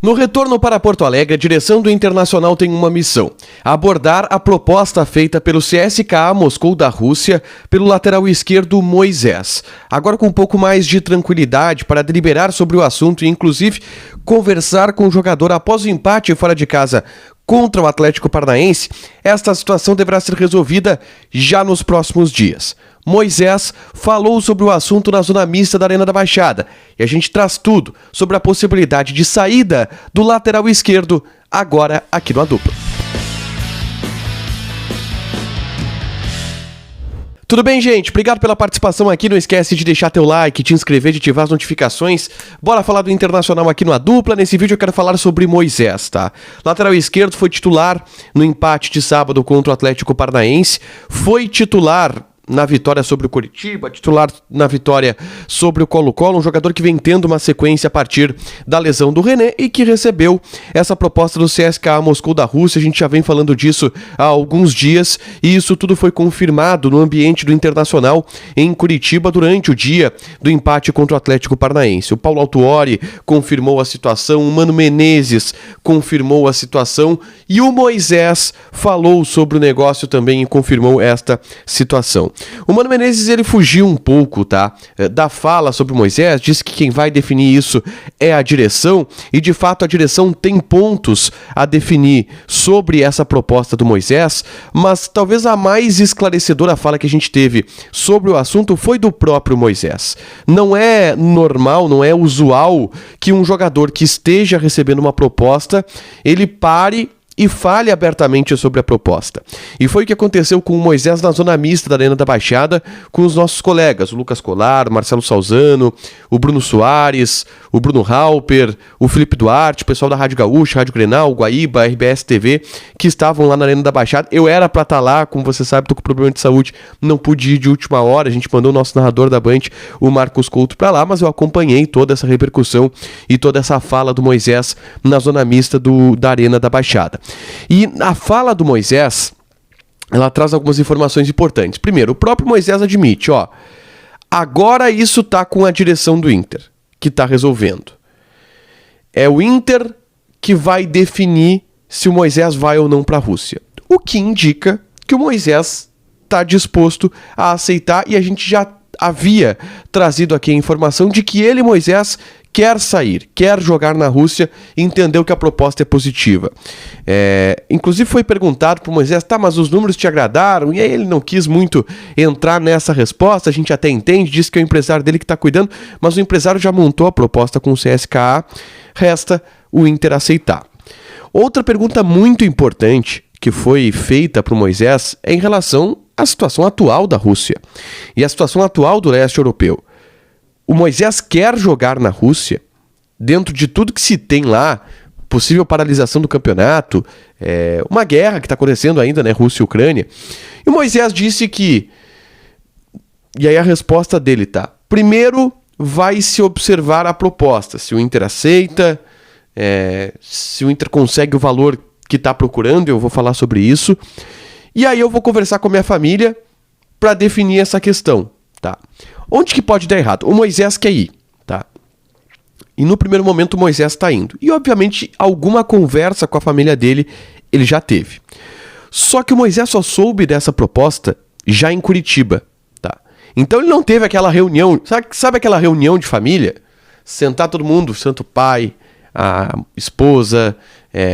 No retorno para Porto Alegre, a direção do Internacional tem uma missão: abordar a proposta feita pelo CSKA Moscou da Rússia pelo lateral esquerdo Moisés. Agora com um pouco mais de tranquilidade para deliberar sobre o assunto e inclusive conversar com o jogador após o empate fora de casa contra o Atlético Paranaense, esta situação deverá ser resolvida já nos próximos dias. Moisés falou sobre o assunto na zona mista da Arena da Baixada e a gente traz tudo sobre a possibilidade de saída do lateral esquerdo agora aqui no A Dupla. Tudo bem, gente? Obrigado pela participação aqui. Não esquece de deixar teu like, te inscrever, de ativar as notificações. Bora falar do Internacional aqui no A Dupla. Nesse vídeo eu quero falar sobre Moisés, tá? Lateral esquerdo foi titular no empate de sábado contra o Atlético Paranaense. Foi titular na vitória sobre o Coritiba, titular na vitória sobre o Colo-Colo, um jogador que vem tendo uma sequência a partir da lesão do René e que recebeu essa proposta do CSKA Moscou da Rússia. A gente já vem falando disso há alguns dias e isso tudo foi confirmado no ambiente do Internacional em Curitiba durante o dia do empate contra o Atlético Paranaense. O Paulo Autuori confirmou a situação, o Mano Menezes confirmou a situação e o Moisés falou sobre o negócio também e confirmou esta situação. O Mano Menezes, ele fugiu um pouco, tá, da fala sobre o Moisés, disse que quem vai definir isso é a direção, e de fato a direção tem pontos a definir sobre essa proposta do Moisés, mas talvez a mais esclarecedora fala que a gente teve sobre o assunto foi do próprio Moisés. Não é normal, não é usual que um jogador que esteja recebendo uma proposta, ele pare e fale abertamente sobre a proposta. E foi o que aconteceu com o Moisés na zona mista da Arena da Baixada, com os nossos colegas, o Lucas Colar, o Marcelo Salzano, o Bruno Soares, o Bruno Halper, o Felipe Duarte, o pessoal da Rádio Gaúcha, Rádio Grenal, Guaíba, RBS TV, que estavam lá na Arena da Baixada. Eu era pra estar lá, como você sabe, tô com problema de saúde, não pude ir de última hora, a gente mandou o nosso narrador da Band, o Marcos Couto, pra lá, mas eu acompanhei toda essa repercussão e toda essa fala do Moisés na zona mista da Arena da Baixada. E a fala do Moisés, ela traz algumas informações importantes. Primeiro, o próprio Moisés admite, agora isso tá com a direção do Inter, que tá resolvendo. É o Inter que vai definir se o Moisés vai ou não para a Rússia. O que indica que o Moisés tá disposto a aceitar, e a gente já havia trazido aqui a informação de que ele, Moisés, quer sair, quer jogar na Rússia, entendeu que a proposta é positiva. Inclusive foi perguntado para o Moisés, mas os números te agradaram? E aí ele não quis muito entrar nessa resposta, a gente até entende, disse que é o empresário dele que está cuidando, mas o empresário já montou a proposta com o CSKA, resta o Inter aceitar. Outra pergunta muito importante que foi feita para o Moisés é em relação à situação atual da Rússia e a situação atual do leste europeu. O Moisés quer jogar na Rússia, dentro de tudo que se tem lá, possível paralisação do campeonato, uma guerra que está acontecendo ainda, né, Rússia e Ucrânia. E o Moisés disse que, e aí a resposta dele tá, primeiro vai se observar a proposta, se o Inter aceita, se o Inter consegue o valor que está procurando, eu vou falar sobre isso, e aí eu vou conversar com a minha família para definir essa questão, tá? Onde que pode dar errado? O Moisés quer ir, tá? E no primeiro momento o Moisés está indo. E obviamente alguma conversa com a família dele ele já teve. Só que o Moisés só soube dessa proposta já em Curitiba, tá? Então ele não teve aquela reunião, sabe aquela reunião de família? Sentar todo mundo, santo pai, a esposa,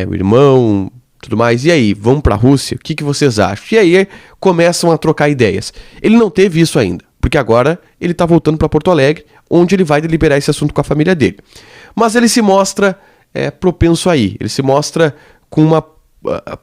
o irmão, tudo mais. E aí, vamos para a Rússia? O que vocês acham? E aí começam a trocar ideias. Ele não teve isso ainda, porque agora ele está voltando para Porto Alegre, onde ele vai deliberar esse assunto com a família dele. Mas ele se mostra propenso a ir, ele se mostra com uma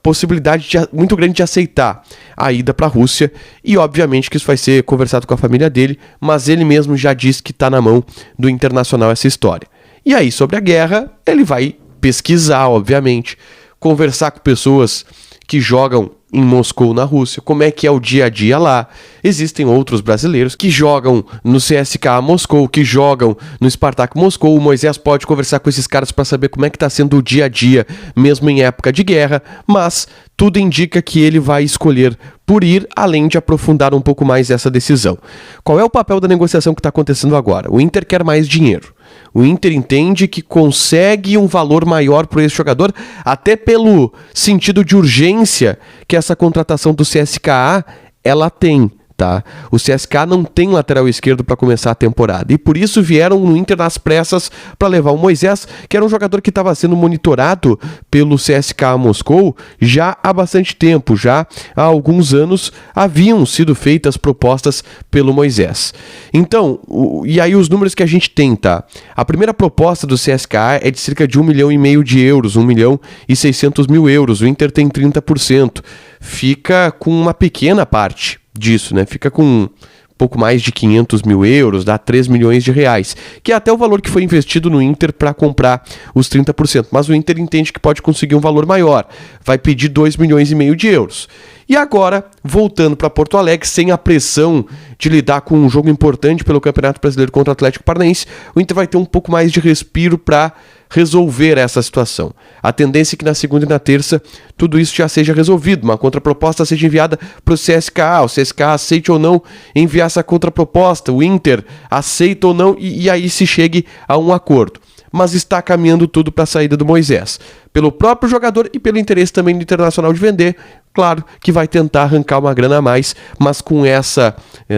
possibilidade muito grande de aceitar a ida para a Rússia, e obviamente que isso vai ser conversado com a família dele, mas ele mesmo já disse que está na mão do Internacional essa história. E aí, sobre a guerra, ele vai pesquisar, obviamente, conversar com pessoas que jogam em Moscou, na Rússia, como é que é o dia a dia lá. Existem outros brasileiros que jogam no CSKA Moscou, que jogam no Spartak Moscou. O Moisés pode conversar com esses caras para saber como é que está sendo o dia a dia, mesmo em época de guerra, mas tudo indica que ele vai escolher por ir, além de aprofundar um pouco mais essa decisão. Qual é o papel da negociação que está acontecendo agora? O Inter quer mais dinheiro. O Inter entende que consegue um valor maior para esse jogador, até pelo sentido de urgência que essa contratação do CSKA ela tem. Tá? O CSKA não tem lateral esquerdo para começar a temporada e por isso vieram no Inter nas pressas para levar o Moisés, que era um jogador que estava sendo monitorado pelo CSKA Moscou já há bastante tempo, já há alguns anos haviam sido feitas propostas pelo Moisés. Então, e aí os números que a gente tem, tá? A primeira proposta do CSKA é de cerca de 1,5 milhão de euros, 1.600.000 euros, o Inter tem 30%, fica com uma pequena parte disso, né? Fica com um pouco mais de 500 mil euros, dá 3 milhões de reais, que é até o valor que foi investido no Inter para comprar os 30%, mas o Inter entende que pode conseguir um valor maior, vai pedir 2,5 milhões de euros. E agora, voltando para Porto Alegre, sem a pressão de lidar com um jogo importante pelo Campeonato Brasileiro contra o Atlético Paranaense, o Inter vai ter um pouco mais de respiro para resolver essa situação. A tendência é que na segunda e na terça tudo isso já seja resolvido, uma contraproposta seja enviada para o CSKA, o CSKA aceite ou não enviar essa contraproposta, o Inter aceita ou não e aí se chegue a um acordo. Mas está caminhando tudo para a saída do Moisés. Pelo próprio jogador e pelo interesse também do Internacional de vender, claro que vai tentar arrancar uma grana a mais, mas com essa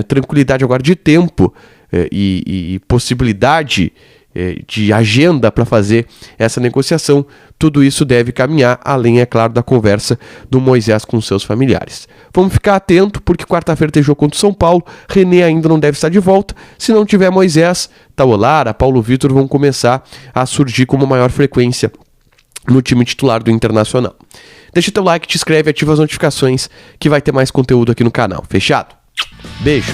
tranquilidade agora de tempo e possibilidade de agenda para fazer essa negociação, tudo isso deve caminhar, além, é claro, da conversa do Moisés com seus familiares. Vamos ficar atento, porque quarta-feira tem jogo contra o São Paulo, René ainda não deve estar de volta, se não tiver Moisés, Taolara, Paulo Vitor vão começar a surgir com uma maior frequência no time titular do Internacional. Deixa teu like, te inscreve, ativa as notificações, que vai ter mais conteúdo aqui no canal. Fechado? Beijo!